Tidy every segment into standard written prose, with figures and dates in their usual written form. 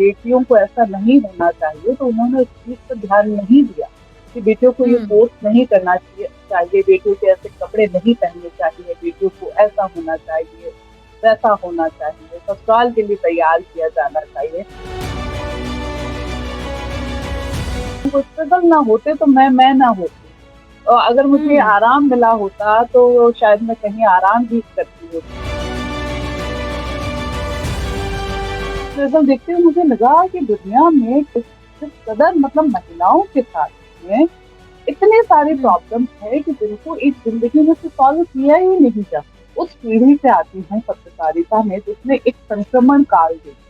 बेटियों को ऐसा नहीं होना चाहिए, तो उन्होंने इस चीज पर ध्यान नहीं दिया कि बेटियों को ये फोर्स नहीं करना चाहिए, बेटियों के ऐसे कपड़े नहीं पहनने चाहिए, बेटियों को ऐसा होना चाहिए, वैसा होना चाहिए, ससुराल के लिए तैयार किया जाना चाहिए। स्ट्रगल ना होते तो मैं ना होती, और अगर मुझे आराम मिला होता तो शायद मैं कहीं आराम भी करती होती। स्ट्रगल देखते हुए मुझे लगा कि दुनिया में किस कदर मतलब महिलाओं के साथ में इतने सारे प्रॉब्लम्स है कि जिनको एक जिंदगी में से सॉल्व किया ही नहीं जा। उस पीढ़ी से आती हूँ पत्रकारिता में, जिसने एक संक्रमण काल देखा।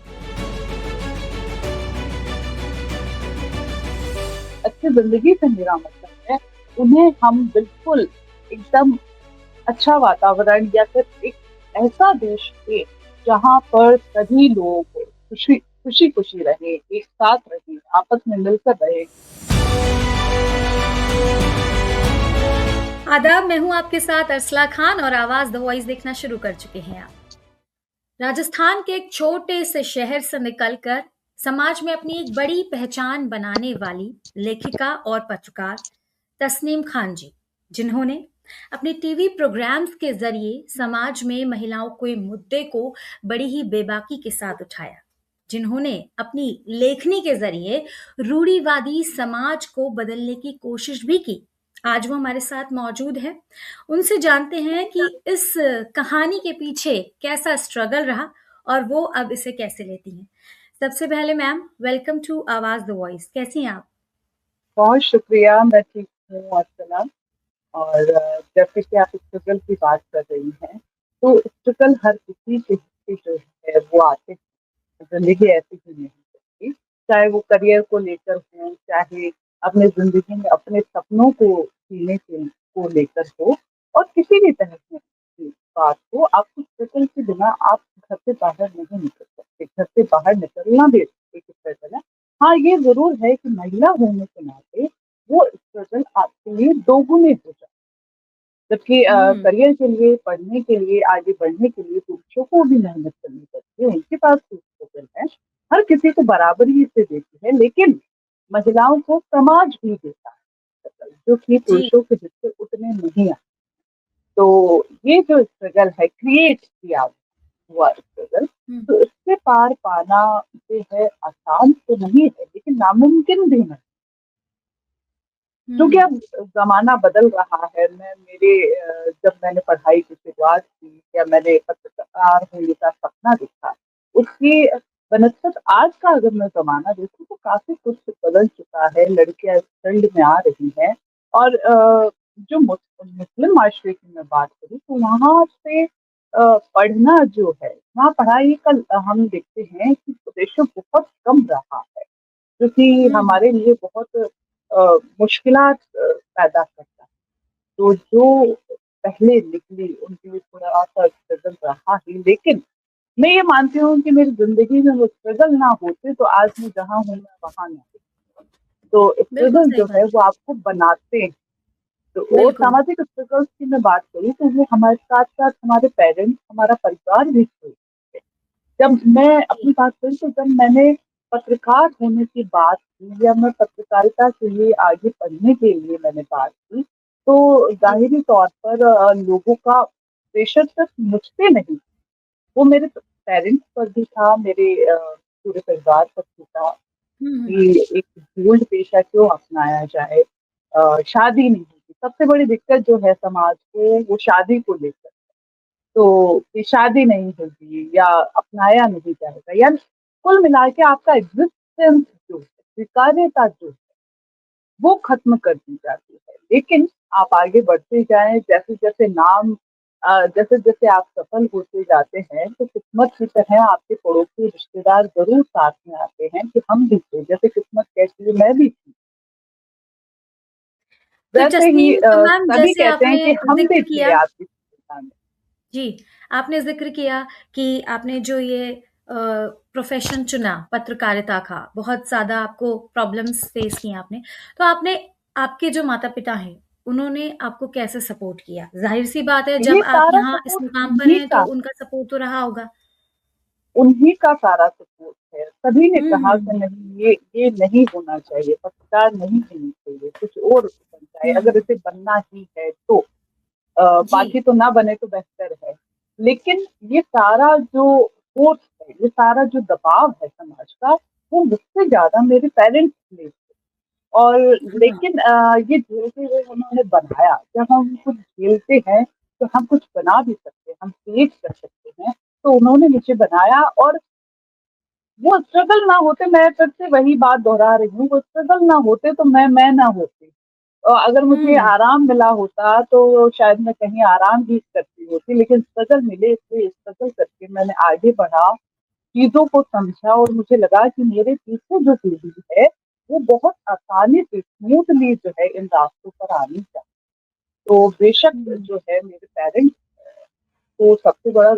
अच्छी जिंदगी से मेरा मतलब है उन्हें हम बिल्कुल एकदम अच्छा वातावरण या फिर एक ऐसा देश दे जहाँ पर सभी लोग खुशी खुशी खुशी रहे, एक साथ रहे, आपस में मिलकर रहे। आदाब, मैं हूं आपके साथ अरसला खान और आवाज द वॉइस देखना शुरू कर चुके हैं आप। राजस्थान के एक छोटे से शहर से निकलकर समाज में अपनी एक बड़ी पहचान बनाने वाली लेखिका और पत्रकार तस्नीम खान जी, जिन्होंने अपने टीवी प्रोग्राम्स के जरिए समाज में महिलाओं के मुद्दे को बड़ी ही बेबाकी के साथ उठाया, जिन्होंने अपनी लेखनी के जरिए रूढ़िवादी समाज को बदलने की कोशिश भी की। आज वो हमारे साथ मौजूद है। उनसे जानते हैं कि इस कहानी के पीछे कैसा स्ट्रगल रहा और वो अब इसे कैसे लेती हैं। सबसे पहले मैम, वेलकम टू आवाज द वॉइस। कैसी हैं आप? बहुत शुक्रिया, मैं ठीक हूँ अर्चना। और जैसे कि आप स्ट्रगल की बात कर रही हैं, तो स्ट्रगल हर किसी के जो है वो आते हैं। जिंदगी ऐसी ही नहीं होती, चाहे वो करियर को लेकर हो, चाहे अपने जिंदगी में अपने सपनों को जीने के को लेकर हो, और किसी भी तरह की बात हो, आपको स्ट्रगल के बिना आप घर से बाहर नहीं निकल सकते। घर से बाहर निकलना भी एक स्ट्रगल है। हाँ, ये जरूर है कि महिला होने के नाते वो स्ट्रगल आपके लिए दोगुने हो जाए। जबकि करियर के लिए, पढ़ने के लिए, आगे बढ़ने के लिए पुरुषों को भी मेहनत करनी पड़ती है, उनके पास भी स्ट्रगल है। हर किसी को बराबरी से देती है, लेकिन महिलाओं को समाज भी देता है struggle, जो कि जी। पुरुषों के जिससे उतने नहीं आते। तो ये जो स्ट्रगल है, क्रिएट किया हुआ स्ट्रगल, हम्म, तो इससे पार पाना जो है आसान तो नहीं है, लेकिन नामुमकिन भी नहीं। क्योंकि हम्म, अब जमाना बदल रहा है। जब मैंने पढ़ाई की शुरुआत की या मैंने पत्रकार होने का सपना देखा, उसकी बनस्पत आज का अगर मैं जमाना देखूं तो काफी कुछ बदल चुका है। लड़कियां इस फील्ड में आ रही हैं, और जो मुस्लिम माशरे की मैं बात करूँ तो वहाँ से पढ़ना जो है, वहाँ पढ़ाई का हम देखते हैं कि रेशो बहुत कम रहा है, जो कि हम्म, हमारे लिए बहुत मुश्किलात पैदा करता है। तो जो पहले निकली उनके लिए थोड़ा-सा स्ट्रगल रहा ही, लेकिन मैं ये मानती हूँ कि मेरी ज़िंदगी में वो स्ट्रगल ना होते तो आज मैं जहाँ हूँ मैं वहाँ ना होती। तो बिल्कुल स्ट्रगल सही जो है बात। वो आपको बनाते हैं। तो वो बिल्कुल। सामाजिक स्ट्रगल्स की मैं बात करूँ तो वो हमारे साथ-साथ हमारे पेरेंट्स, हमारा परिवार भी थे। जब मैं जी। अपनी बात करूँ तो जब मैंने पत्रकार होने की बात की, या मैं पत्रकारिता के लिए आगे पढ़ने के लिए मैंने बात की, तो जी। ज़ाहिरी तौर पर लोगों का प्रेशर सिर्फ मुझ पे नहीं, वो मेरे पेरेंट्स पर भी था, मेरे पूरे परिवार पर भी था हम्म, कि एक बोल्ड पेशा क्यों अपनाया जाए। शादी नहीं होती, सबसे बड़ी दिक्कत जो है समाज को वो शादी को लेकर। तो कि शादी नहीं होगी या अपनाया नहीं जाएगा, या कुल मिला के आपका एग्जिस्टेंस जो है, स्वीकार्यता जो है, वो खत्म कर दी जाती है। लेकिन आप आगे बढ़ते जाएं, जैसे जैसे जैसे जैसे आप सफल होते जाते हैं, तो किस्मत की तरह आपके पड़ोसी रिश्तेदार जरूर साथ में आते हैं कि हम भी थे, जैसे किस्मत कहती है मैं भी थी, तो वैसे ही तस्नीम, तो मैम सभी जैसे कहते हैं आपने कि हम भी जिक्र थे किया, आपकी सफलता में। जी, आपने ज़िक्र किया कि आपने जो ये प्रोफ़ेशन चुना पत्रकारिता का, बहुत ज़्यादा आपको प्रॉब्लम्स फ़ेस की आपने। तो आपने, आपके जो माता-पिता हैं, उन्होंने आपको कैसे सपोर्ट किया? ज़ाहिर-सी बात है, ये जब आप सारा यहाँ इस सपोर्ट मुकाम पर उन्हीं हैं, तो का, उनका सपोर्ट तो रहा होगा। उन्हीं का सारा सपोर्ट है। सभी ने कहा हुँ, कि नहीं ये नहीं होना चाहिए, पत्रकार नहीं होनी चाहिए, कुछ और बन जाए अगर हुँ, इसे बनना ही है तो। जी। बाकी तो ना बने तो बेहतर है। लेकिन ये सारा जो फ़ोर्स है, ये सारा जो दबाव है समाज का, वो मुझसे ज़्यादा मेरे पेरेंट्स ने, और हाँ, लेकिन ये झेलते हुए उन्होंने बनाया। जब हम कुछ झेलते हैं, तो हम कुछ बना भी सकते हैं, हम क्रिएट कर सकते हैं। तो उन्होंने मुझे बनाया, और वो स्ट्रगल ना होते, मैं फिर से वही बात दोहरा रही हूँ, वो स्ट्रगल ना होते तो मैं ना होती। अगर मुझे हुँ, आराम मिला होता तो शायद मैं कहीं आराम ही करती होती, लेकिन स्ट्रगल मिले, इसलिए स्ट्रगल करके मैंने आगे बढ़ा, चीज़ों को समझा, और मुझे लगा कि मेरे पीछे जो पीढ़ी है, वो बहुत आसानी से स्मूथली जो है इन रास्तों पर आनी चाहिए। तो बेशक हुँ। जो है मेरे पेरेंट्स को सबसे बड़ा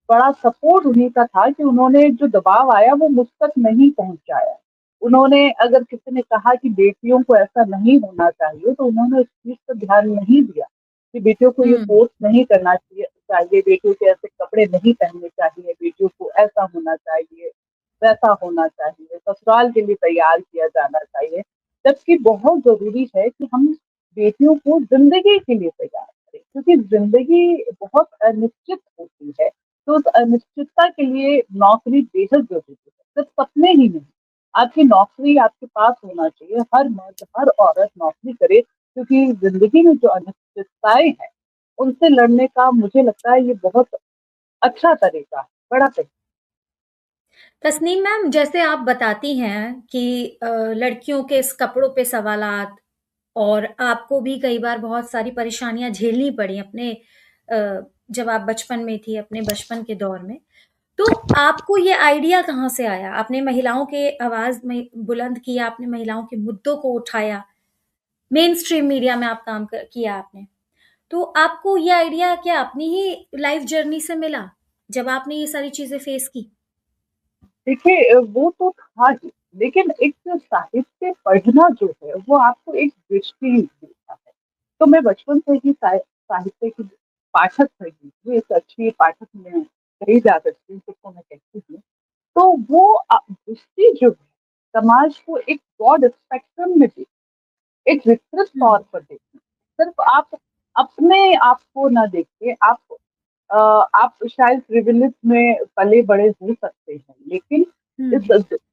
बड़ा सपोर्ट उन्हीं का था कि उन्होंने जो दबाव आया वो मुझ तक नहीं पहुँचाया। उन्होंने अगर किसी ने कहा कि बेटियों को ऐसा नहीं होना चाहिए, तो उन्होंने उस चीज़ पर ध्यान नहीं दिया कि बेटियों को ये हुँ, फ़ोर्स नहीं करना चाहिए, बेटियों के ऐसे कपड़े नहीं पहनने चाहिए, बेटियों को ऐसा होना चाहिए, वैसा होना चाहिए, ससुराल के लिए तैयार किया जाना चाहिए। जबकि बहुत ज़रूरी है कि हम बेटियों को ज़िंदगी के लिए तैयार करें, क्योंकि ज़िंदगी बहुत अनिश्चित होती है। तो उस अनिश्चितता के लिए नौकरी बेहद ज़रूरी है, सिर्फ सपने ही नहीं, आपकी नौकरी आपके पास होना चाहिए। हर मर्द, हर औरत नौकरी करे, क्योंकि ज़िंदगी में जो अनिश्चितताएँ हैं, उनसे लड़ने का मुझे लगता है ये बहुत अच्छा तरीका है, बड़ा तरीका। तस्नीम मैम, जैसे आप बताती हैं कि लड़कियों के इस कपड़ों पे सवालात और आपको भी कई बार बहुत सारी परेशानियाँ झेलनी पड़ी अपने जब आप बचपन में थी, अपने बचपन के दौर में। तो आपको ये आइडिया कहाँ से आया? आपने महिलाओं के आवाज़ में बुलंद किया, आपने महिलाओं के मुद्दों को उठाया, मेन स्ट्रीम मीडिया में आप काम किया आपने। तो आपको ये आइडिया क्या अपनी ही लाइफ जर्नी से मिला, जब आपने ये सारी चीज़ें फेस की? देखिए वो तो था ही, लेकिन एक जो साहित्य पढ़ना जो है, वो आपको एक दृष्टि देता है। तो मैं बचपन से ही साहित्य की पाठक रही हूँ, एक अच्छी पाठक मैं कही जा सकती हूँ, खुद को मैं कहती हूँ। तो वो दृष्टि जो है, समाज को एक ब्रॉड स्पेक्ट्रम में देखना, एक विस्तृत हुँ, तौर पर देखना। सिर्फ आप अपने आप को ना देखिए, आप शायद प्रिविलेज में पले-बड़े हो सकते हैं, लेकिन हुँ, इस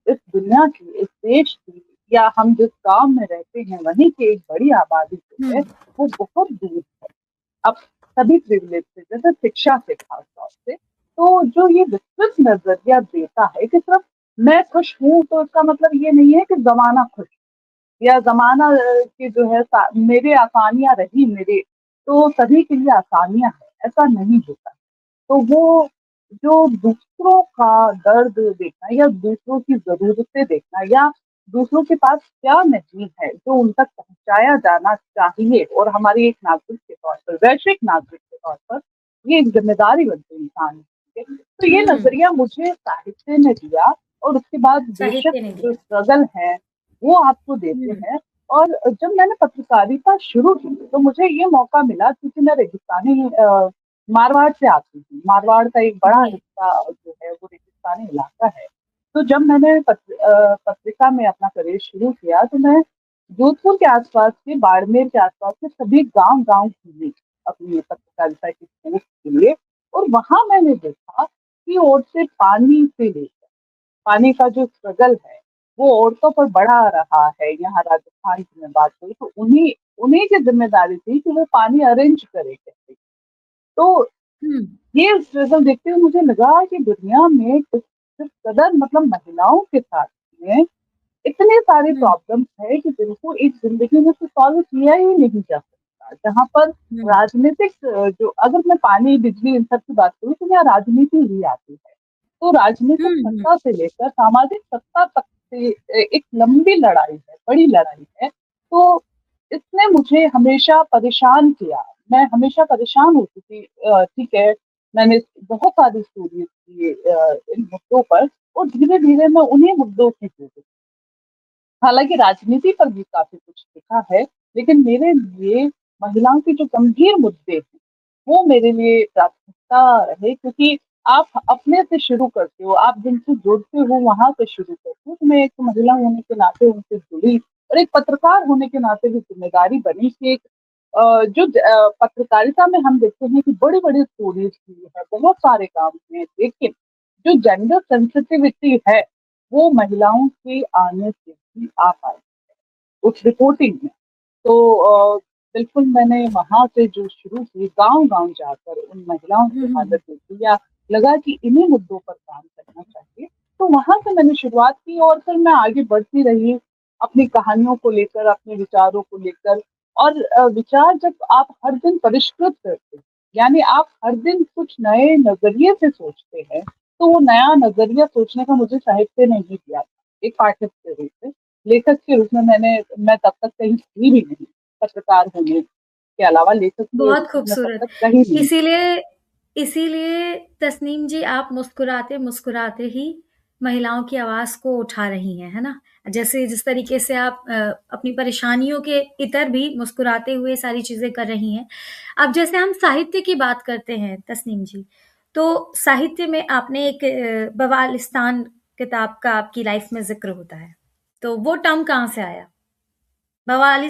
इस दुनिया की, इस देश की, या हम जिस गाँव में रहते हैं, वहीं की एक बड़ी आबादी जो हुँ, है, वो बहुत दूर है। अब सभी प्रिविलेज से, जैसे शिक्षा से खास तौर से, तो जो ये विस्तृत नज़रिया देता है कि सिर्फ मैं खुश हूँ, तो इसका मतलब ये नहीं है कि ज़माना खुश है, या ज़माना की जो है मेरे आसानियाँ रही मेरे, तो सभी के लिए आसानियाँ हैं, ऐसा नहीं होता। तो वो जो दूसरों का दर्द देखना, या दूसरों की ज़रूरतें देखना, या दूसरों के पास क्या नहीं है, जो उन तक पहुँचाया जाना चाहिए, और हमारी एक नागरिक के तौर पर, वैश्विक नागरिक के तौर पर, ये एक ज़िम्मेदारी बनती है इंसान की। तो ये हुँ, नज़रिया मुझे साहित्य ने दिया, और उसके बाद बेशक साहित्य ने जो दिया। स्ट्रगल है, वो आपको देते हुँ, हैं। और जब मैंने पत्रकारिता शुरू की, तो मुझे ये मौका मिला, क्योंकि मैं रेगिस्तानी मारवाड़ से आती हूँ। मारवाड़ का एक बड़ा जी, हिस्सा जो है वो रेगिस्तानी इलाका है। तो जब मैंने पत्रिका में अपना करियर शुरू किया, तो मैं जोधपुर के आस-पास के, बाड़मेर के आस-पास के सभी गाँव-गाँव घूमी अपनी पत्रकारिता की पोस्ट के लिए, और वहाँ मैंने देखा कि औरतें पानी से लेकर, पानी का जो स्ट्रगल है, वो औरतों पर बढ़ा रहा है। यहाँ राजस्थान की मैं बात करूँ, तो उन्हीं उन्हीं की ज़िम्मेदारी थी कि वो पानी अरेंज करे कैसे। तो हुँ, ये स्ट्रगल देखते हुए मुझे लगा कि दुनिया में किस कदर, मतलब महिलाओं के साथ में इतने सारे हुँ, प्रॉब्लम्स है कि जिनको एक ज़िंदगी में तो सॉल्व किया ही नहीं जा सकता। जहाँ पर हुँ, राजनीतिक जो, अगर मैं पानी, बिजली इन सब की बात करूँ, तो यहाँ राजनीति ही आती है। तो हुँ, राजनीतिक हुँ, सत्ता से लेकर सामाजिक सत्ता तक से एक लंबी लड़ाई है, बड़ी लड़ाई है। तो इसने मुझे हमेशा परेशान किया। मैं हमेशा परेशान होती थी, ठीक है, मैंने बहुत सारी स्टोरीज़ की इन मुद्दों पर, और धीरे-धीरे मैं उन्हीं मुद्दों की जुड़ी। हालाँकि राजनीति पर भी काफ़ी कुछ लिखा है, लेकिन मेरे लिए महिलाओं के जो गंभीर मुद्दे हैं, वो मेरे लिए प्राथमिकता रहे, क्योंकि आप अपने से शुरू करते हो, आप जिनसे जुड़ते हो वहाँ से शुरू करते हो। तो मैं एक महिला होने के नाते उनसे जुड़ी और एक पत्रकार होने के नाते भी ज़िम्मेदारी बनी कि एक पत्रकारिता में हम देखते हैं कि बड़ी-बड़ी स्टोरीज़ हुई है, बहुत सारे काम हुए हैं, लेकिन जो जेंडर सेंसिटिविटी है, वो महिलाओं के आने से ही आ पाई उस रिपोर्टिंग में। तो बिल्कुल मैंने वहाँ से जो शुरू की, गाँव-गाँव जाकर उन महिलाओं हुँ, की हुँ, हालत हुँ। देखी या लगा कि इन्हीं मुद्दों पर काम करना चाहिए। तो वहाँ से मैंने शुरुआत की और फिर मैं आगे बढ़ती रही, अपनी कहानियों को लेकर, अपने विचारों को लेकर और विचार जब आप हर दिन परिष्कृत करते हैं, यानी आप हर दिन कुछ नए नज़रिए से सोचते हैं, तो वो नया नज़रिया सोचने का मुझे साहित्य ने ही दिया था, एक पाठक के रूप में। लेखक के रूप में मैं तब तक कहीं थी भी नहीं, पत्रकार होने के अलावा लेखक के बहुत रूप में मैं तब खूबसूरत। तक कहीं नहीं थी। इसीलिए इसीलिए तस्नीम जी आप मुस्कुराते-मुस्कुराते ही महिलाओं की आवाज़ को उठा रही हैं, है ना? जैसे जिस तरीके से आप अपनी परेशानियों के इतर भी मुस्कुराते हुए सारी चीज़ें कर रही हैं। अब जैसे हम साहित्य की बात करते हैं तस्नीम जी, तो साहित्य में आपने एक बवालिस्तान किताब का आपकी लाइफ़ में ज़िक्र होता है। तो वो टर्म कहाँ से आया?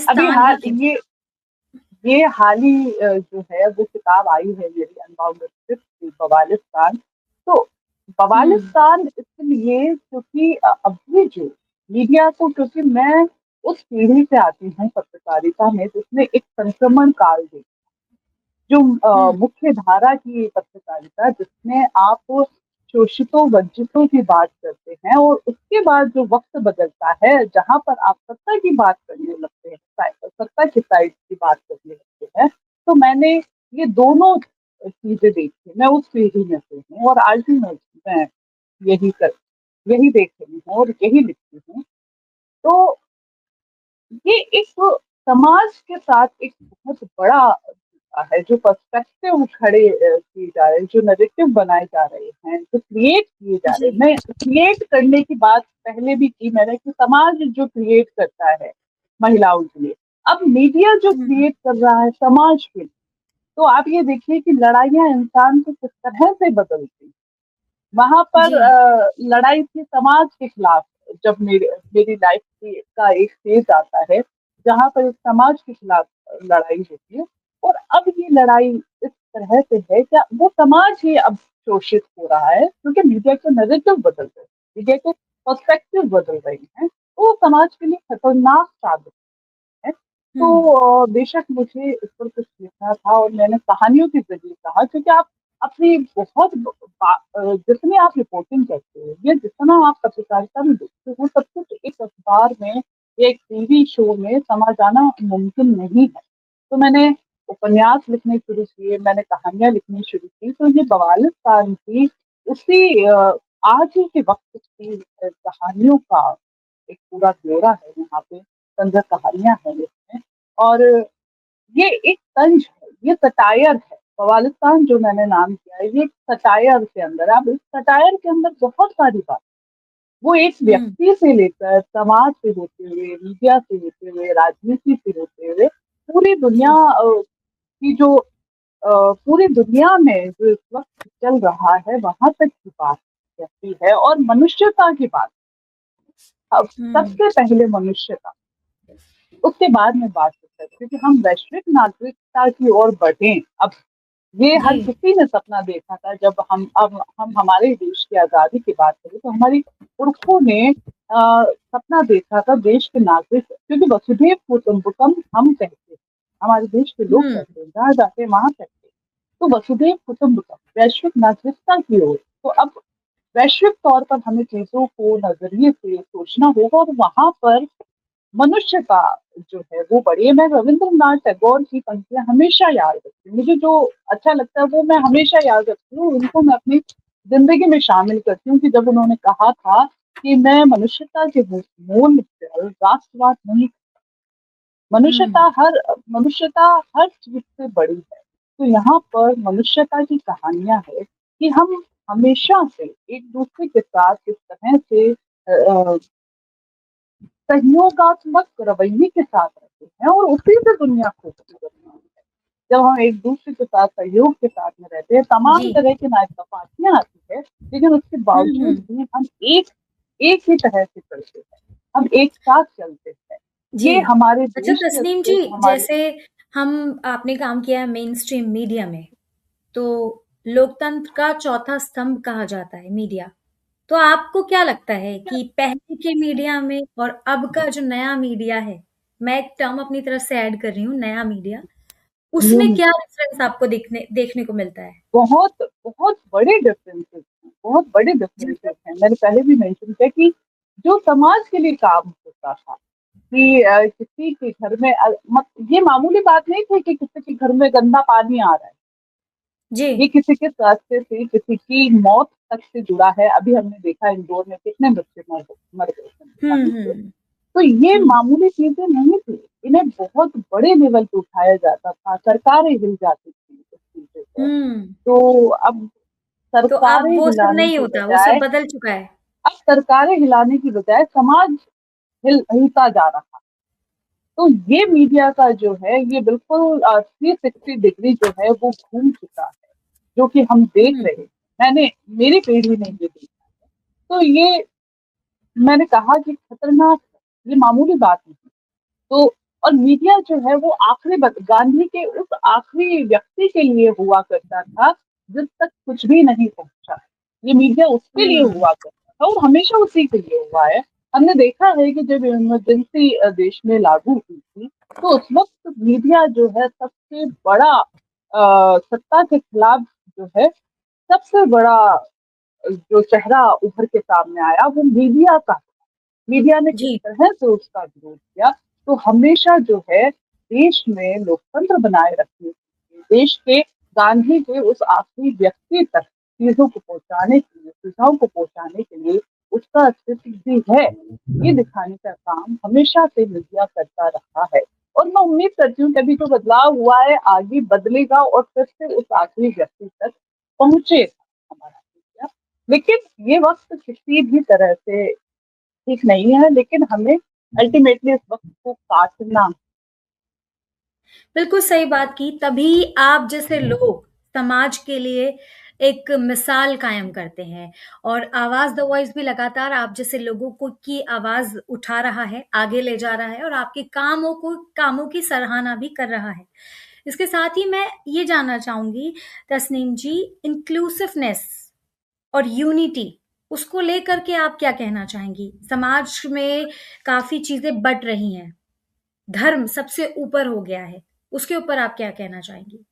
अभी बवालिस्तान ही हाल क्यों? ये हाल ही जो है वो किताब आई है मेरी अनबाउंडेड ट्रिप बवालिस्तान। तो हुँ, बवालिस्तान इसलिए क्योंकि अभी जो मीडिया को, क्योंकि मैं उस पीढ़ी से आती हूँ पत्रकारिता में जिसने एक संक्रमण काल देखा, जो हुँ, मुख्य धारा की पत्रकारिता जिसमें आप शोषितों वंचितों की बात करते हैं और उसके बाद जो वक्त बदलता है जहां पर आप सत्ता की बात करने लगते हैं, सत्ता की साइड की बात करने लगते हैं, तो मैंने ये दोनों चीजें देखी। मैं उस पीढ़ी में से हूँ और आज भी मैं यही कर यही देख रही हूँ और यही लिखती हूँ। तो ये एक समाज के साथ एक बहुत बड़ा है जो पर्सपेक्टिव खड़े किए जा रहे हैं, जो नैरेटिव बनाए जा रहे हैं, जो क्रिएट किए जा रहे हैं। जी। मैं क्रिएट करने की बात पहले भी की मैंने कि समाज जो क्रिएट करता है महिलाओं के लिए, अब मीडिया जो हुँ, क्रिएट कर रहा है समाज के लिए, तो आप ये देखिए कि लड़ाइयाँ इंसान को किस तरह से बदलती हैं। वहाँ पर जी। लड़ाई थी समाज के खिलाफ। जब मेरी लाइफ की का एक फेज आता है जहाँ पर एक समाज के खिलाफ लड़ाई होती है और अब ये लड़ाई इस तरह से है क्या वो समाज ही अब शोषित हो रहा है क्योंकि मीडिया के नैरेटिव बदल रहे हैं, मीडिया के पर्सपेक्टिव बदल रही हैं, तो वो समाज के लिए खतरनाक साबित है। हुँ, तो बेशक मुझे इस पर कुछ लिखना था और मैंने कहानियों के ज़रिए कहा क्योंकि आप अपनी बहुत जितनी आप रिपोर्टिंग करते हो या जितना आप पत्रकारिता में देखते हो वो सब कुछ एक अखबार में या एक टीवी शो में समा जाना मुमकिन नहीं है। तो मैंने उपन्यास लिखने शुरू किए, मैंने कहानियाँ लिखनी शुरू की, तो ये बवालिस्तान की उसी आज ही के वक़्त की कहानियों का एक पूरा ब्यौरा है यहाँ पे, तंज़ कहानियाँ हैं इसमें और ये एक तंज है, ये सटायर है। बवालिस्तान जो मैंने नाम किया है, ये एक सटायर के अंदर अब इस सटायर के अंदर बहुत सारी बात, वो एक हुँ, व्यक्ति से लेकर समाज से होते हुए, मीडिया से होते हुए, राजनीति से होते हुए, पूरी दुनिया जी। की जो पूरी दुनिया में जो इस वक़्त चल रहा है, वहाँ तक की बात कहती है और मनुष्यता की बात। अब हुँ, सबसे पहले मनुष्यता, उसके बाद में बात करते हैं क्योंकि हम वैश्विक नागरिकता की ओर बढ़ें। अब ये जी। हर किसी ने सपना देखा था जब हम हमारे देश की आज़ादी की बात करें तो हमारी पुरखों ने सपना देखा था देश के नागरिक, क्योंकि वसुधैव कुटुंबकम हम कहते हैं, हमारे देश के लोग हुँ, कहते हैं, जहाँ जाते हैं वहाँ कहते हैं। तो वसुधैव कुटुंबकम वैश्विक नागरिकता की ओर, तो अब वैश्विक तौर पर हमें चीज़ों को नज़रिए से सोचना होगा और वहाँ पर मनुष्य का जो है वो बढ़िया। मैं रविंद्रनाथ टैगोर की पंक्तियाँ हमेशा याद रखती हूँ, मुझे जो अच्छा लगता है वो मैं हमेशा याद रखती हूँ, उनको मैं अपनी ज़िंदगी में शामिल करती हूँ कि जब उन्होंने कहा था कि मैं मनुष्यता के मूल पर राष्ट्रवाद नहीं, मनुष्यता हुँ, हर मनुष्यता हर चीज़ से बड़ी है। तो यहाँ पर मनुष्यता की कहानियाँ हैं कि हम हमेशा से एक-दूसरे के साथ किस तरह से सहयोगात्मक रवैये के साथ रहते हैं और उसी से दुनिया खूबसूरत है। जब हम एक-दूसरे के साथ सहयोग के साथ में रहते हैं, तमाम जी। तरह की नाइंसाफ़ियाँ आती है, लेकिन उसके बावजूद हुँ। भी हम एक एक ही तरह से चलते हैं, हम एक साथ चलते हैं। जी। ये हमारे अच्छा देश की तस्नीम जी, असलियत हमारे जैसे हम आपने काम किया है मेन स्ट्रीम मीडिया में, तो लोकतंत्र का चौथा स्तंभ कहा जाता है मीडिया। तो आपको क्या लगता है कि पहले के मीडिया में और अब का जो नया मीडिया है, मैं एक टर्म अपनी तरफ से ऐड कर रही हूँ नया मीडिया, न्यू उसमें क्या मीडिया डिफरेंस आपको देखने को मिलता है? बहुत बहुत बड़े डिफरेंसेस हैं, बहुत बड़े जी। डिफरेंसेस हैं। मैंने पहले भी मेंशन किया कि जो समाज के लिए काम होता था कि किसी के घर में ये मामूली बात नहीं थी कि किसी के घर में गंदा पानी आ रहा है। जी। ये किसी के स्वास्थ्य से, किसी की मौत तक से जुड़ा है। अभी हमने देखा इंदौर में कितने बच्चे मर गए थे हुँ, पानी से। हुँ। तो ये हुँ। मामूली चीज़ें नहीं थी, इन्हें बहुत बड़े लेवल पे उठाया जाता था, सरकारें हिल जाती थी इस चीज़ों पे। हुँ। तो अब तो अब सरकारें वो सब हिलाने नहीं की होता, वो सब बजाय बदल चुका है। अब सरकारें हिलाने की बजाय समाज हिलता जा रहा है। तो ये मीडिया का जो है ये बिल्कुल 360 डिग्री जो है वो घूम चुका है, जो कि हम देख हुँ। रहे हैं। मैंने मेरी पीढ़ी ने ये देखा। तो ये मैंने कहा कि खतरनाक है, ये मामूली बात नहीं। तो और मीडिया जो है वो आखिरी गांधी के उस आखिरी व्यक्ति के लिए हुआ करता था जिस तक कुछ भी नहीं पहुंचा। ये मीडिया उसके लिए हुँ। हुआ करता था और हमेशा उसी के लिए हुआ है। हमने देखा है कि जब इमरजेंसी देश में लागू हुई थी तो उस वक्त मीडिया जो है सबसे बड़ा सत्ता के खिलाफ जो है सबसे बड़ा जो चेहरा उभर के सामने आया वो मीडिया का। मीडिया ने किस जी। तरह से उसका विरोध किया। तो हमेशा जो है देश में लोकतंत्र बनाए रखने के लिए, देश के गांधी के उस आखिरी व्यक्ति तक चीजों को पहुंचाने के लिए, सुझाव को पहुंचाने के लिए उसका अस्तित्व भी है, ये दिखाने का काम हमेशा से मीडिया करता रहा है। और मैं उम्मीद करती हूँ कि अभी जो बदलाव हुआ है आगे बदलेगा और फिर से उस आखिरी व्यक्ति तक पहुंचेगा हमारा मीडिया। लेकिन ये वक्त किसी भी तरह से ठीक नहीं है, लेकिन हमें अल्टीमेटली इस वक़्त को काटना। बिल्कुल सही बात की, तभी आप जैसे लोग समाज के लिए एक मिसाल कायम करते हैं और आवाज़ द वॉइस भी लगातार आप जैसे लोगों को की आवाज़ उठा रहा है, आगे ले जा रहा है और आपके कामों की सराहना भी कर रहा है। इसके साथ ही मैं ये जानना चाहूँगी तस्नीम जी, इंक्लूसिवनेस और यूनिटी उसको लेकर के आप क्या कहना चाहेंगी? समाज में काफ़ी चीज़ें बँट रही हैं। धर्म सबसे ऊपर हो गया है, उसके ऊपर आप क्या कहना चाहेंगी?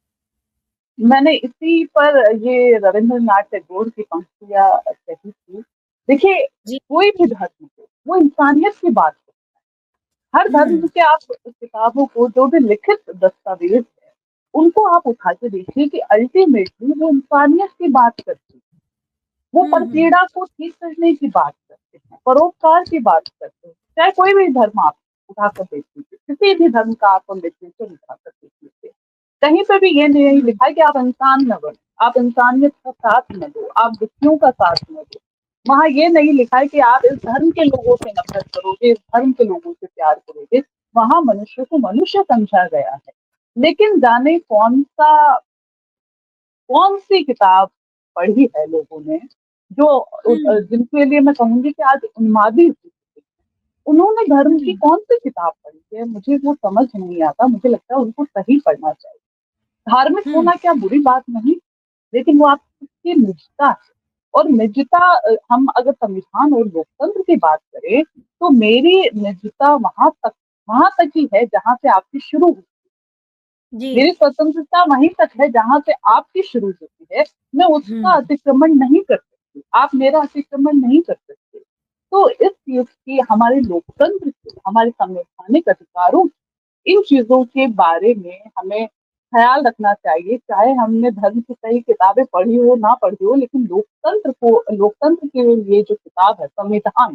मैंने इसी पर ये रवींद्रनाथ टैगोर की पंक्तियाँ कही थी। देखिए, जी। कोई भी धर्म हो, वो इंसानियत की बात है। हर धर्म हुँ। के आप किताबों को जो भी लिखित दस्तावेज़ हैं, उनको आप उठा के देखिए कि अल्टीमेटली वो इंसानियत की बात करती है। वो हुँ, हुँ। परपीड़ा को ठीक करने की बात करते हैं, परोपकार की बात करते हैं। चाहे कोई भी धर्म आप उठाकर देख लीजिए, किसी भी धर्म का आप लिटरेचर उठाकर देख लीजिए। कहीं पे भी ये नहीं हुँ। लिखा है कि आप इंसान न बनो, आप इंसानियत का साथ न दो, आप दुखियों का साथ न दो। वहाँ ये नहीं लिखा है कि आप इस धर्म के लोगों से नफ़रत करोगे, इस धर्म के लोगों से प्यार करोगे। वहाँ मनुष्य को मनुष्य समझा गया है। लेकिन जाने कौन-सी किताब पढ़ी है लोगों ने, जो हुँ, जिनके लिए मैं कहूँगी कि आज उन्मादी हो चुके हैं। उन्होंने धर्म की हुँ, कौन-सी किताब पढ़ी है, मुझे वो समझ नहीं आता, मुझे लगता है उनको सही पढ़ना चाहिए। धार्मिक हुँ, होना क्या बुरी बात नहीं, लेकिन वो आपकी निजता है और निजता हम अगर संविधान और लोकतंत्र की बात करें, तो मेरी निजता वहाँ तक ही है जहाँ से आपकी शुरू हुई। जी। मेरी स्वतंत्रता वहीं तक है जहाँ से आपकी शुरू होती है, मैं उसका हुँ, अतिक्रमण नहीं कर सकती, आप मेरा अतिक्रमण नहीं कर सकते। तो इस चीज़ की हमारे लोकतंत्र की, हमारे संवैधानिक अधिकारों की, इन चीज़ों के बारे में हमें ख़्याल रखना चाहिए, चाहे हमने धर्म की कई किताबें पढ़ी हो, ना पढ़ी हो, लेकिन लोकतंत्र के लिए जो किताब है संविधान,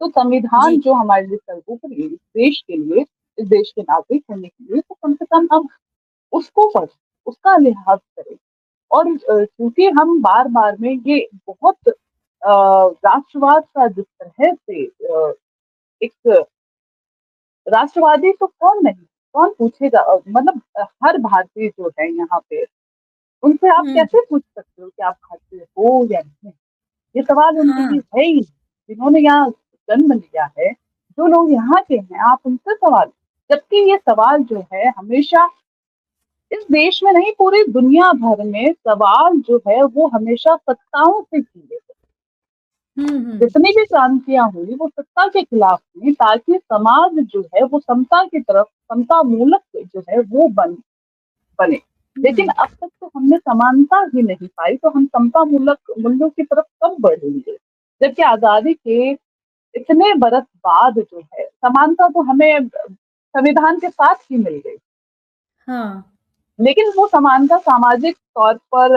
तो जी। संविधान जो हमारे लिए सर्वोपरि इस देश के लिए, इस देश के नागरिक होने के लिए, तो कम से कम हम उसको पढ़ें, उसका लिहाज़ करें। और चूँकि हम बार-बार में ये बहुत राष्ट्रवाद का जिस तरह से एक राष्ट्रवादी तो कौन नहीं, कौन पूछेगा? मतलब हर भारतीय जो है यहाँ पे, उनसे आप हुँ, कैसे पूछ सकते हो कि आप भारतीय हो या नहीं? ये सवाल उनके हाँ, लिए है ही नहीं। जिन्होंने यहाँ जन्म लिया है, जो लोग यहाँ के हैं, आप उनसे सवाल, जबकि ये सवाल जो है हमेशा इस देश में नहीं, पूरी दुनिया भर में सवाल जो है वो हमेशा सत्ताओं से किए गए। हुँ, हुँ, जितनी भी क्रांतियां हुई वो सत्ता के खिलाफ हुई, ताकि समाज जो है वो समता की तरफ, समता मूलक जो है वो बने। लेकिन हुँ, अब तक तो हमने समानता ही नहीं पाई, तो हम समता मूलक मूल्यों की तरफ कब बढ़ेंगे? जबकि आजादी के इतने बरस बाद जो है समानता तो हमें संविधान के साथ ही मिल गई, हाँ, लेकिन वो समानता सामाजिक तौर पर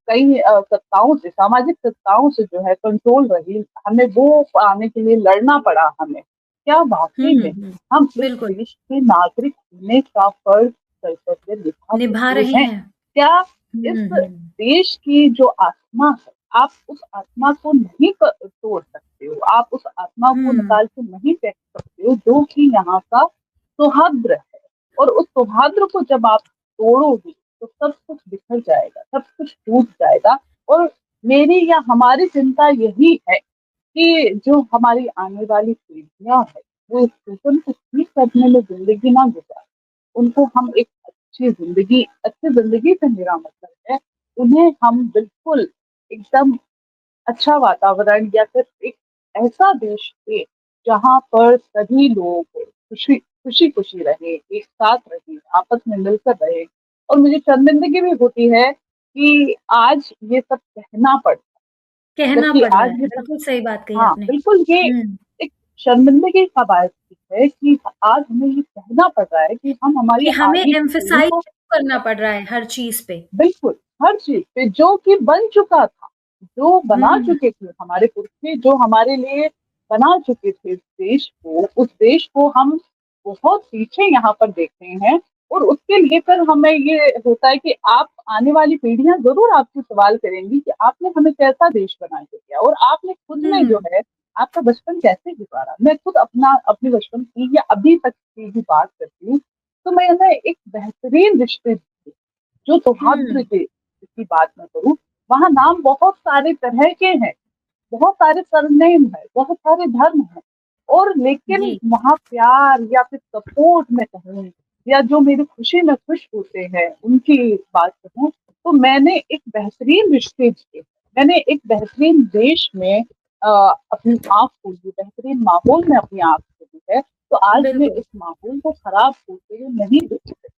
कई सत्ताओं से, सामाजिक सत्ताओं से जो है कंट्रोल रही। हमें वो पाने के लिए लड़ना पड़ा हमें। क्या हुँ, वाकई में हुँ, हम इस बिल्कुल, देश के नागरिक होने का फर्ज कर्तव्य निभा निभा सकते रहे हैं? हैं। क्या इस हुँ, हुँ, देश की जो आत्मा है, आप उस आत्मा को नहीं तोड़ सकते हो, आप उस आत्मा को हुँ, निकाल के नहीं फेंक सकते हो, जो कि यहाँ का सौहार्द है। और उस सौहार्द को जब आप तोड़ोगे तो सब कुछ बिखर जाएगा, सब कुछ टूट जाएगा। और मेरी या हमारी चिंता यही है कि जो हमारी आने वाली पीढ़ियां हैं, वो इस टूटन को ठीक करने में जिंदगी ना गुजारे। उनको हम एक अच्छी जिंदगी से मेरा मतलब है, उन्हें हम बिल्कुल एकदम अच्छा वातावरण या फिर एक ऐसा देश थे जहाँ पर सभी लोग खुशी खुशी खुशी रहे, एक साथ रहे, आपस में मिलकर रहे। और मुझे शर्मिंदगी भी होती है कि आज ये सब कहना पड़ता है, कहना जबकि पड़ रहा आज है, ये सब, बिल्कुल सही बात कही हाँ आपने। बिल्कुल, ये हुँ, एक शर्मिंदगी का बात है कि आज हमें ये कहना पड़ रहा है कि हम हमारी कि हमें आगे की पीढ़ी एम्फसाइज़ को, करना पड़ रहा है हर चीज़ पे। बिल्कुल, हर चीज़ पे जो कि बन चुका था, जो बना हुँ, चुके थे हमारे पुरखे, जो हमारे लिए बना चुके थे इस देश को, उस देश को हम बहुत पीछे यहाँ पर देख रहे हैं। और उसके लिए फिर हमें ये होता है कि आप, आने वाली पीढ़ियाँ ज़रूर आपसे सवाल करेंगी कि आपने हमें कैसा देश बना के दिया और आपने खुद में जो हुँ, है आपका बचपन कैसे गुज़ारा? मैं खुद अपने बचपन की या अभी तक की भी बात करती हूँ, तो मैंने एक बेहतरीन रिश्ते जो सौहार्द हुँ, की बात मैं करूँ, वहाँ नाम बहुत सारे तरह के हैं, बहुत सारे सरनेम है, बहुत सारे धर्म हैं, और लेकिन जी, वहाँ प्यार या फिर सपोर्ट में कहूँ, या जो मेरी खुशी में खुश होते हैं उनकी बात कहूँ, तो मैंने एक बेहतरीन रिश्ते जिए। मैंने एक बेहतरीन देश में अपनी आँख खोली, बेहतरीन माहौल में अपनी आँख खोली है। तो आज मैं बिल्कुल। इस माहौल को खराब होते हुए नहीं देख सकती।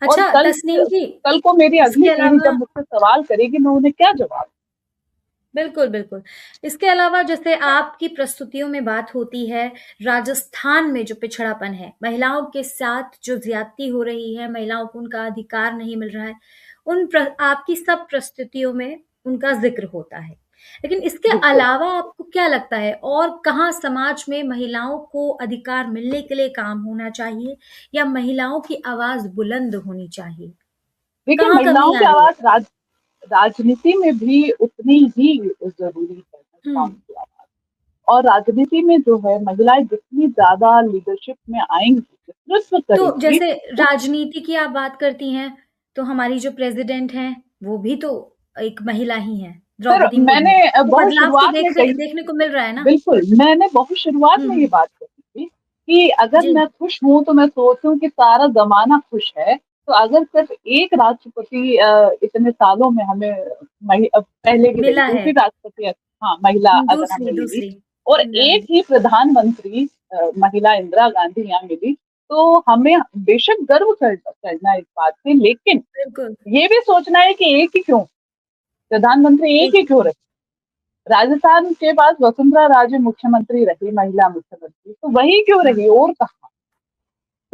और अच्छा तस्नीम जी, कल को मेरी अगली इसके पीढ़ी अलावा जब मुझसे सवाल करेगी, मैं उन्हें क्या जवाब? बिल्कुल, बिल्कुल। इसके अलावा जैसे आपकी प्रस्तुतियों में बात होती है, राजस्थान में जो पिछड़ापन है, महिलाओं के साथ जो ज़्यादती हो रही है, महिलाओं को उनका अधिकार नहीं मिल रहा है, उन प्र आपकी सब प्रस्तुतियों में उनका ज़िक्र होता है। लेकिन इसके बिल्कुल। अलावा आपको क्या लगता है और कहाँ समाज में महिलाओं को अधिकार मिलने के लिए काम होना चाहिए या महिलाओं की आवाज़ बुलंद होनी चाहिए? देखिए, कहाँ कमी महिलाओं आ की रही है? आवाज़ राजनीति में भी उतनी ही ज़रूरी है हुँ। महिलाओं की आवाज़। और राजनीति में जो है महिलाएँ जितनी ज़्यादा लीडरशिप में आएँगी, नेतृत्व तो करेंगी, जैसे उत राजनीति की आप बात करती हैं, तो हमारी जो प्रेज़िडेंट हैं, वो भी तो एक महिला ही हैं, फिर द्रौपदी मुर्मू। मैंने तो बहुत बदलाव तो शुरुआत में कही, देखने को मिल रहा है ना? बिल्कुल, मैंने बहुत शुरुआत हुँ, में ये हुँ। बात कही थी कि अगर जी, मैं खुश हूँ, तो मैं सोचती हूँ कि सारा ज़माना खुश है। तो अगर सिर्फ़ एक राष्ट्रपति इतने सालों में हमें पहले की रही, मिला है। दूसरी राष्ट्रपति, हाँ, महिला अगर हमें मिली, दूसरी और इंदिरा एक गांधी। ही प्रधानमंत्री महिला इंदिरा गांधी यहाँ मिली, तो हमें बेशक गर्व करना है इस बात से, लेकिन बिल्कुल, ये भी सोचना है कि एक ही क्यों? प्रधानमंत्री एक एक ही क्यों रहे? राजस्थान के पास वसुंधरा राजे मुख्यमंत्री रही, महिला मुख्यमंत्री, तो वही क्यों हाँ, रही और कहाँ?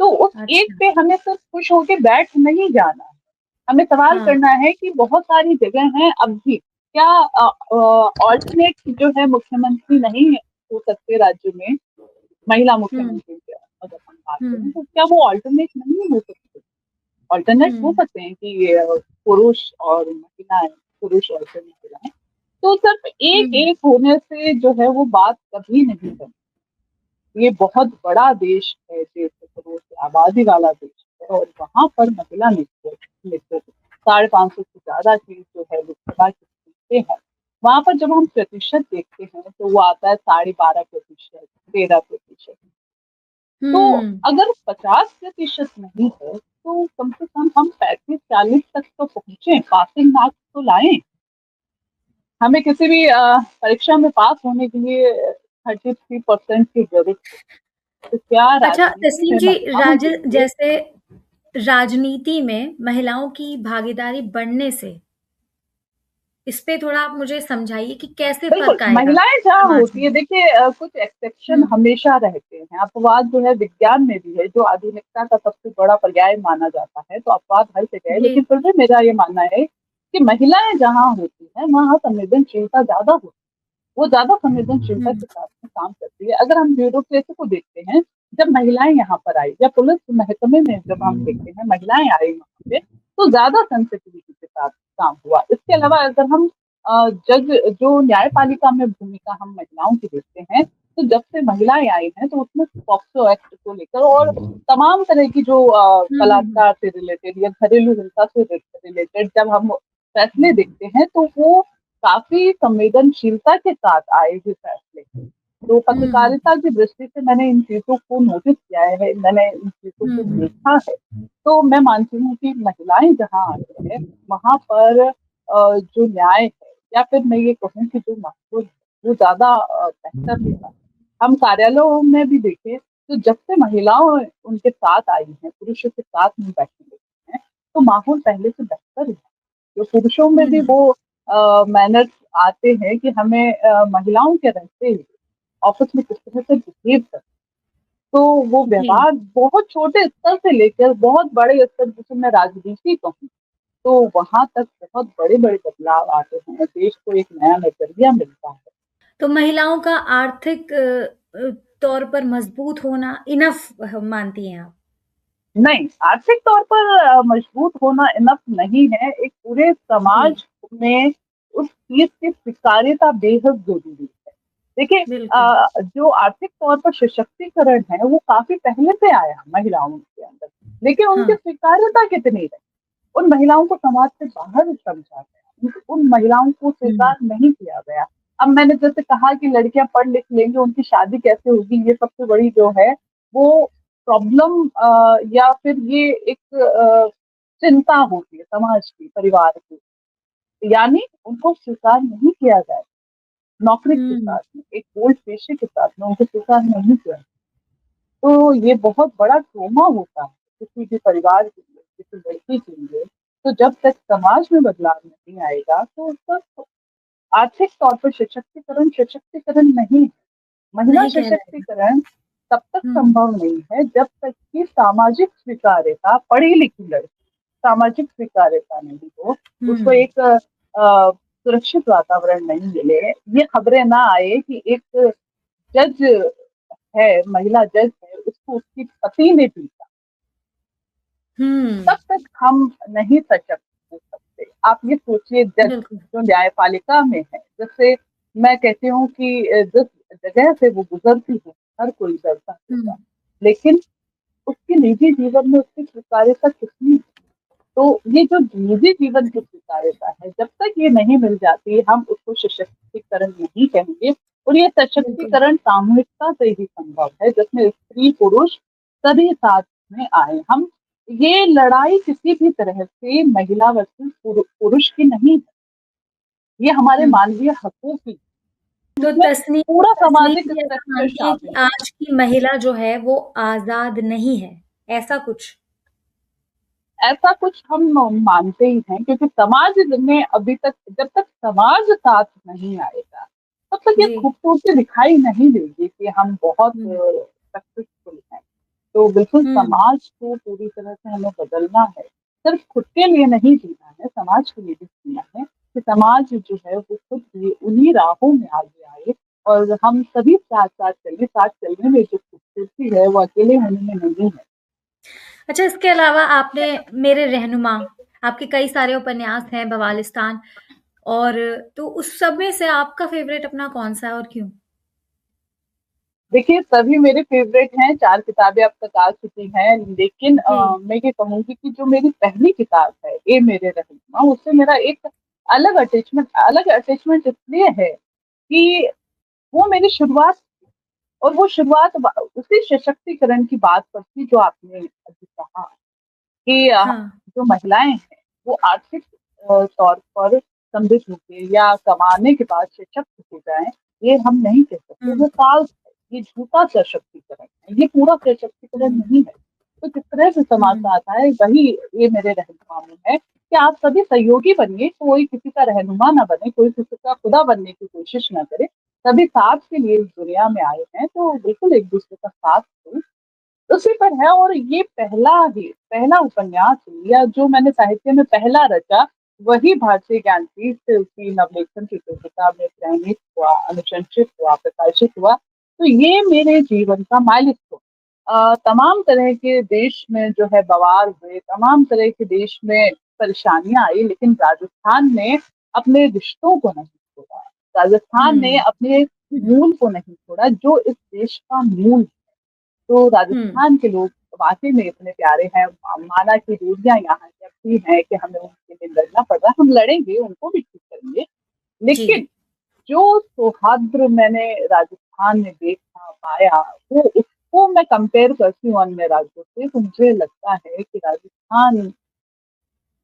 तो उस एक अच्छा, पे हमें सिर्फ खुश होके बैठ नहीं जाना है। हमें सवाल हाँ, करना है कि बहुत सारी जगह हैं अब भी, क्या ऑल्टरनेट जो है मुख्यमंत्री नहीं हो सकते राज्य में, महिला हुँ, मुख्यमंत्री की अगर हम बात हुँ, करें, तो क्या वो ऑल्टरनेट नहीं हो सकते? ऑल्टरनेट हो हुँ, सकते हैं कि पुरुष और महिलाएं, पुरुष और फिर महिलाएं, तो सिर्फ एक हुँ। एक होने से जो है वो बात कभी नहीं बनी। ये बहुत बड़ा देश है, 150 करोड़ की आबादी वाला देश। है और वहाँ पर महिला नेतृत्व 550 से ज़्यादा की जो है लोकसभा की सीटें हैं, वहाँ पर जब हम प्रतिशत देखते हैं तो वो आता है 12.5%, 13%। तो हुँ। अगर 50% नहीं है, तो कम से कम हम 35-40 तक तो पहुँचे, पासिंग मार्क्स तो लाएँ। हमें किसी भी परीक्षा में पास होने के लिए 33% की ज़रूरत है। तो क्या अच्छा राजनीति तस्नीम में जी, महिलाओं के लिए जैसे राजनीति में महिलाओं की भागीदारी बढ़ने से, इस पे थोड़ा आप मुझे समझाइए कि कैसे बिल्कुल, फ़र्क आएगा महिलाएँ जहाँ समाज होती में? है देखिए कुछ एक्सेप्शन हुँ। हमेशा रहते हैं। अपवाद जो है विज्ञान में भी है, जो आधुनिकता का सबसे बड़ा पर्याय माना जाता है, तो अपवाद हर जगह है। जी। लेकिन फिर भी मेरा ये मानना है कि महिलाएँ जहाँ होती हैं, वहाँ संवेदनशीलता ज़्यादा होती है। वो ज़्यादा संवेदनशीलता हुँ। के साथ में काम करती है। अगर हम ब्यूरोक्रेसी को देखते हैं, जब महिलाएँ यहाँ पर आई या पुलिस महकमे में जब हम देखते हैं महिलाएँ आई वहाँ पे, तो ज़्यादा सेंसिटिविटी के साथ काम हुआ। इसके अलावा अगर हम जज जो न्यायपालिका में भूमिका हम महिलाओं की देखते हैं, तो जब से महिलाएँ आई हैं, तो उसमें पॉक्सो एक्ट को लेकर और तमाम तरह की जो हुँ, हुँ, हुँ। बलात्कार से रिलेटेड या घरेलू हिंसा से रिलेटेड जब हम फैसले देखते हैं, तो वो काफ़ी संवेदनशीलता के साथ आए हुए फैसले। तो हुँ, हुँ, पत्रकारिता की दृष्टि से मैंने इन चीज़ों को नोटिस किया है, मैंने इन चीज़ों हुँ, को हुँ। देखा है। तो मैं मानती हूँ कि महिलाएँ जहाँ आती हैं, वहाँ पर जो न्याय है या फिर मैं ये कहूँ कि जो माहौल है, वो ज़्यादा बेहतर होता है। हम कार्यालयों में भी देखें, तो जब से महिलाओं उनके साथ आई हैं, पुरुषों के साथ में बैठने लगी हैं, तो माहौल पहले से बेहतर है। जो पुरुषों में भी हुँ, वो मैनर्स आते हैं कि हमें महिलाओं के रहते हुए ऑफिस में किस तरह से बिहेव करना। तो वो जी। व्यवहार बहुत छोटे स्तर से लेकर बहुत बड़े स्तर जिसे मैं राजनीति कहूँ, तो वहाँ तक बहुत बड़े-बड़े बदलाव आते हैं। देश को एक नया नज़रिया मिलता है। तो महिलाओं का आर्थिक तौर पर मज़बूत होना इनफ़ मानती हैं आप? नहीं, आर्थिक तौर पर मजबूत होना इनफ नहीं है। एक पूरे जी, समाज में उस चीज़ की स्वीकार्यता बेहद ज़रूरी है। देखिए बिल्कुल। जो आर्थिक तौर पर सशक्तिकरण है, वो काफ़ी पहले से आया महिलाओं के अंदर, लेकिन उनकी हाँ। स्वीकार्यता कितनी रही? उन महिलाओं को समाज से बाहर समझा गया, उन महिलाओं को हुँ, स्वीकार नहीं किया गया। अब मैंने जैसे कहा कि लड़कियाँ पढ़ लिख लेंगी, उनकी शादी कैसे होगी, ये सबसे बड़ी जो है वो प्रॉब्लम या फिर ये एक चिंता होती है समाज की, परिवार की। यानी उनको स्वीकार नहीं किया जाए, नौकरी के हुँ, साथ में, एक बोल्ड पेशे के साथ में उनको स्वीकार नहीं किया। तो ये बहुत बड़ा ट्रॉमा होता है किसी भी परिवार के लिए, किसी लड़की के लिए। तो जब तक समाज में बदलाव नहीं आएगा, तो उसका आर्थिक तौर पर सशक्तिकरण सशक्तिकरण नहीं है। महिला नहीं कहलाएगा। सशक्तिकरण तब तक हुँ, संभव नहीं है जब तक कि सामाजिक स्वीकार्यता पढ़ी-लिखी लड़की सामाजिक स्वीकार्यता नहीं हो, उसको हुँ, एक सुरक्षित वातावरण नहीं मिले, ये खबरें ना आए कि एक जज है, महिला जज है, उसको उसके पति ने पीटा, हुँ, तब तक हम नहीं सशक्त हो सकते। आप ये सोचिए जज बिल्कुल। जो न्यायपालिका में है, जैसे मैं कहती हूँ कि जिस जगह से वो गुज़रती है, हर कोई डरता हुँ, होगा, लेकिन उसके निजी जीवन में उसकी स्वीकार्यता कितनी है? तो ये जो निजी जीवन की स्वीकार्यता है, जब तक ये नहीं मिल जाती, हम उसको सशक्तिकरण नहीं कहेंगे और ये बिल्कुल। सशक्तिकरण सामूहिकता से ही संभव है, जिसमें स्त्री-पुरुष सभी साथ में आए। हम ये लड़ाई किसी भी तरह से महिला वर्सेस पुरुष की नहीं है, ये हमारे हुँ, मानवीय हकों की, तो उसमें पूरा तस्नीम सामाजिक जी ऐसा स्ट्रक्चर मानती हैं कि शामिल है। आज की महिला जो है वो आज़ाद नहीं है, ऐसा कुछ? ऐसा कुछ हम मानते ही हैं क्योंकि समाज में अभी तक जब तक समाज साथ नहीं आएगा, तब तक ये जी। खूबसूरती दिखाई नहीं देगी कि हम बहुत हुँ, सक्सेसफुल हैं। तो बिल्कुल हुँ। समाज को पूरी तरह से हमें बदलना है। सिर्फ खुद के लिए नहीं जीना है, समाज के लिए भी जीना है कि समाज जो है वो खुद भी उन्हीं राहों में आगे आए और हम सभी साथ-साथ चलें, साथ चलने में जो खूबसूरती है वो अकेले होने में नहीं है। अच्छा इसके अलावा आपने मेरे रहनुमा, आपके कई सारे उपन्यास हैं बवालिस्तान और तो उस सब में से आपका फ़ेवरेट अपना कौन-सा है और क्यों? देखिए, सभी मेरे फ़ेवरेट हैं, 4 किताबें अब तक आ चुकी हैं, लेकिन जी। मैं ये कहूँगी कि जो मेरी पहली किताब है, ए मेरे रहनुमा, उससे मेरा एक अलग अटैचमेंट इसलिए है कि वो मेरी शुरुआत और वो शुरुआत उसी सशक्तिकरण की बात पर थी जो आपने अभी कहा कि हाँ। जो महिलाएं हैं वो आर्थिक तौर पर समृद्ध होके या कमाने के बाद सशक्त हो जाएं, ये हम नहीं कह सकते, हुँ, वो फाल्स है, ये झूठा सशक्तिकरण है, ये पूरा सशक्तिकरण हुँ, नहीं है। तो किस तरह से समाज हुँ, में आता है, वही ये मेरे रहनुमा में है कि आप सभी सहयोगी बनिए, कोई किसी का रहनुमा ना बने, कोई किसी का खुदा बनने की कोशिश ना करे, सभी साथ के लिए इस दुनिया में आए हैं, तो बिल्कुल एक दूसरे का साथ दो, उसी पर है। और ये पहला उपन्यास है, या जो मैंने साहित्य में पहला रचा, वही भारतीय ज्ञानपीठ से उसकी नवलेखन की पुस्तिका में चयनित हुआ, अनुशंसित हुआ, प्रकाशित हुआ। तो ये मेरे जीवन का माइलस्टोन। तमाम तरह के देश में जो है बवाल हुए, तमाम तरह के देश में परेशानियां आई, लेकिन राजस्थान ने अपने रिश्तों को नहीं छोड़ा, राजस्थान ने हुँ, अपने हुँ, मूल को नहीं छोड़ा, जो इस देश का मूल। तो हुँ, राजस्थान के लोग वाक़ई में इतने प्यारे हैं। माना कि दूरियाँ यहाँ जब भी हैं कि हमें उनके लिए लड़ना पड़ रहा है, हम लड़ेंगे, उनको भी ठीक करेंगे। जी। लेकिन जो सौहार्द मैंने राजस्थान में देखा, पाया, वो उसको मैं कंपेयर करती हूँ अन्य राज्यों से, तो मुझे लगता है कि राजस्थान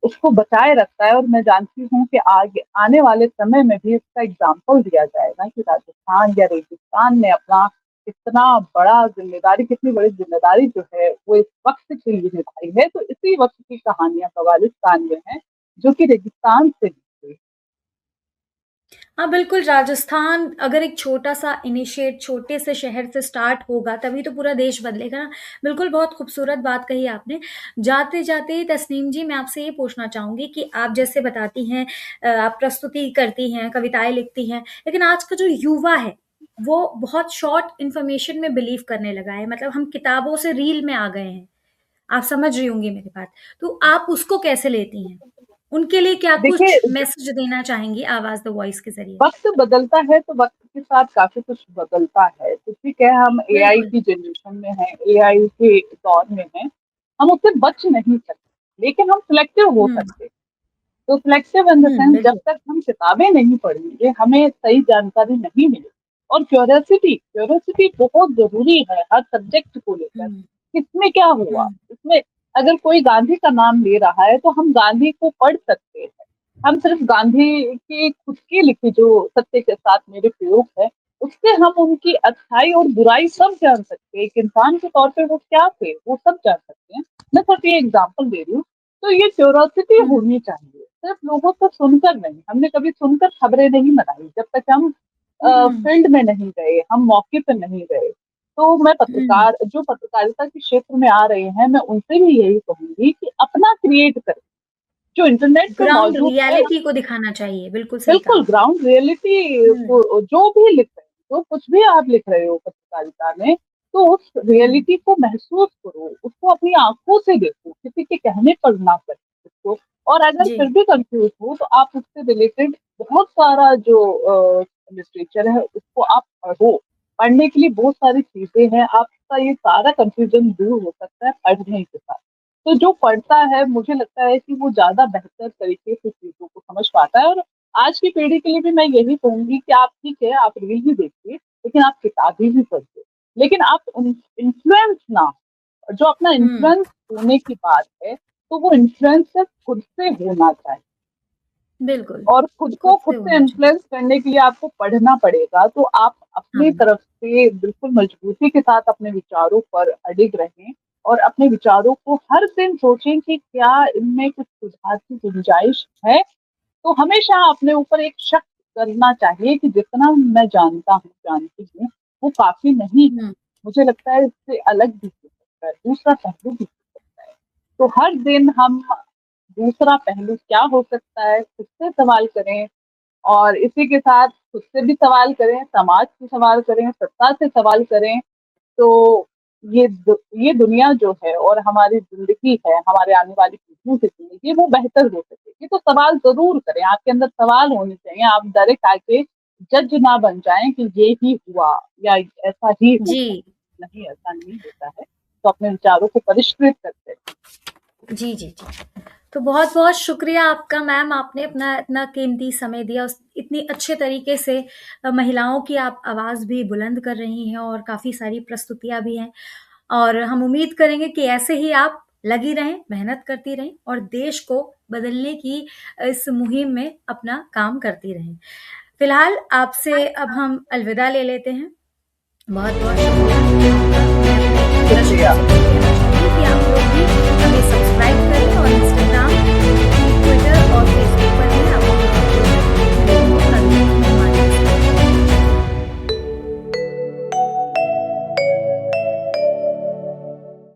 उसको बचाए रखता है। और मैं जानती हूँ कि आगे आने वाले समय में भी इसका एग्जाम्पल दिया जाएगा कि राजस्थान या रेगिस्तान ने अपना कितनी बड़ी जिम्मेदारी जो है वो इस वक्त के लिए निभाई है। तो इसी वक्त की कहानियां कवालिस्तान में है, जो कि रेगिस्तान से निकली। हाँ, बिल्कुल, राजस्थान अगर एक छोटा-सा इनिशिएट छोटे से शहर से स्टार्ट होगा, तभी तो पूरा देश बदलेगा ना। बिल्कुल, बहुत खूबसूरत बात कही आपने। जाते-जाते तस्नीम जी, मैं आपसे ये पूछना चाहूँगी कि आप जैसे बताती हैं आप प्रस्तुति करती हैं, कविताएँ लिखती हैं, लेकिन आज का जो युवा है, वो बहुत शॉर्ट इन्फॉर्मेशन में बिलीव करने लगा है। मतलब हम किताबों से रील में आ गए हैं। आप समझ रही होंगी मेरी बात। तो आप उसको कैसे लेती हैं? उनके लिए क्या देखिए, कुछ मैसेज देना चाहेंगी आवाज़ द वॉइस के ज़रिए? वक्त बदलता है तो वक्त के साथ काफी कुछ बदलता है। तो ठीक है, हम एआई बिल्कुल। की जनरेशन में हैं, एआई के दौर में हैं, हम उससे बच नहीं सकते, लेकिन हम सिलेक्टिव हो हुँ, सकते हैं। तो फ्लेक्सिव इन द हुँ, सेंस, जब बिल्कुल। तक हम किताबें नहीं पढ़ेंगे, हमें सही जानकारी नहीं मिलेगी। और क्यूरियोसिटी क्यूरियोसिटी बहुत ज़रूरी है हर सब्जेक्ट को लेकर। हुँ, इसमें क्या हुआ? हुँ, इसमें अगर कोई गांधी का नाम ले रहा है, तो हम गांधी को पढ़ सकते हैं। हम सिर्फ गांधी की खुद की लिखी जो सत्य के साथ मेरे प्रयोग है, उससे हम उनकी अच्छाई और बुराई सब जान सकते हैं। एक इंसान के तौर पे वो क्या थे, वो सब जान सकते हैं। मैं सिर्फ ये एग्जांपल दे रही हूँ। तो ये क्यूरियोसिटी हुँ, होनी चाहिए, सिर्फ लोगों को सुनकर नहीं। हमने कभी सुनकर खबरें नहीं बनाई जब तक हम हुँ, फील्ड में नहीं गए, हम मौके पर नहीं गए। तो मैं हुँ। पत्रकार जो पत्रकारिता के क्षेत्र में आ रहे हैं, मैं उनसे भी यही कहूंगी कि अपना क्रिएट करें, जो इंटरनेट पे ग्राउंड मौजूद है। रियलिटी को दिखाना चाहिए, बिल्कुल सही कहा बिल्कुल आपने। ग्राउंड रियलिटी हुँ, को जो भी लिख रहे हैं, जो कुछ भी आप लिख रहे हो पत्रकारिता में, तो उस हुँ, रियलिटी को महसूस करो, उसको अपनी आंखों से देखो, किसी के कहने पर ना करो उसको। और अगर जी। फिर भी कंफ्यूज हो, तो आप उससे रिलेटेड बहुत सारा जो लिटरेचर है उसको आप पढ़ो। पढ़ने के लिए बहुत सारी चीजें हैं, आपका ये सारा कंफ्यूजन दूर हो सकता है पढ़ने के साथ। तो जो पढ़ता है, मुझे लगता है कि वो ज्यादा बेहतर तरीके से चीजों को समझ पाता है। और आज की पीढ़ी के लिए भी मैं यही कहूंगी कि आप ठीक है, आप रील भी देखिए, लेकिन आप किताबें भी पढ़िए। लेकिन आप इन्फ्लुएंस ना हो। जो अपना हुँ, इन्फ्लुएंस होने की बात है, तो वो इन्फ्लुएंस सिर्फ खुद से होना चाहिए। बिल्कुल, और खुद को खुद खुद से से होना चाहिए। इन्फ्लुएंस करने के लिए आपको पढ़ना पड़ेगा। तो आप हाँ, अपनी तरफ से बिल्कुल मजबूती के साथ अपने विचारों पर अडिग रहें, और अपने विचारों को हर दिन सोचें कि क्या इनमें कुछ सुधार की गुंजाइश है। तो हमेशा अपने ऊपर एक शक करना चाहिए कि जितना मैं जानता हूँ, जानती हूँ, वो काफी नहीं है। हुँ, मुझे लगता है इससे अलग भी हो सकता है, दूसरा पहलू भी हो सकता है। तो हर दिन हम दूसरा पहलू क्या हो सकता है, खुद से सवाल करें। और इसी के साथ खुद से भी सवाल करें, समाज से सवाल करें, सत्ता से सवाल करें। तो ये दुनिया जो है और हमारी ज़िंदगी है, हमारे आने वाली पीढ़ियों की ज़िंदगी, वो बेहतर हो सकेगी। तो सवाल ज़रूर करें, आपके अंदर सवाल होने चाहिए। आप डायरेक्ट आके जज ना बन जाएँ कि ये ही हुआ या ऐसा ही होता है। जी। नहीं, ऐसा नहीं होता है। तो अपने विचारों को परिष्कृत करते रहें। जी, जी, जी। तो बहुत-बहुत शुक्रिया आपका मैम, आपने अपना इतना कीमती समय दिया, उस इतनी अच्छे तरीके से महिलाओं की आप आवाज़ भी बुलंद कर रही हैं और काफ़ी सारी प्रस्तुतियाँ भी हैं। और हम उम्मीद करेंगे कि ऐसे ही आप लगी रहें, मेहनत करती रहें और देश को बदलने की इस मुहिम में अपना काम करती रहें। फिलहाल आपसे अब हम अलविदा ले लेते हैं। बहुत-बहुत शुक्रिया आपका, हमें अपने प्रश्नों शुक्रिया। के लिए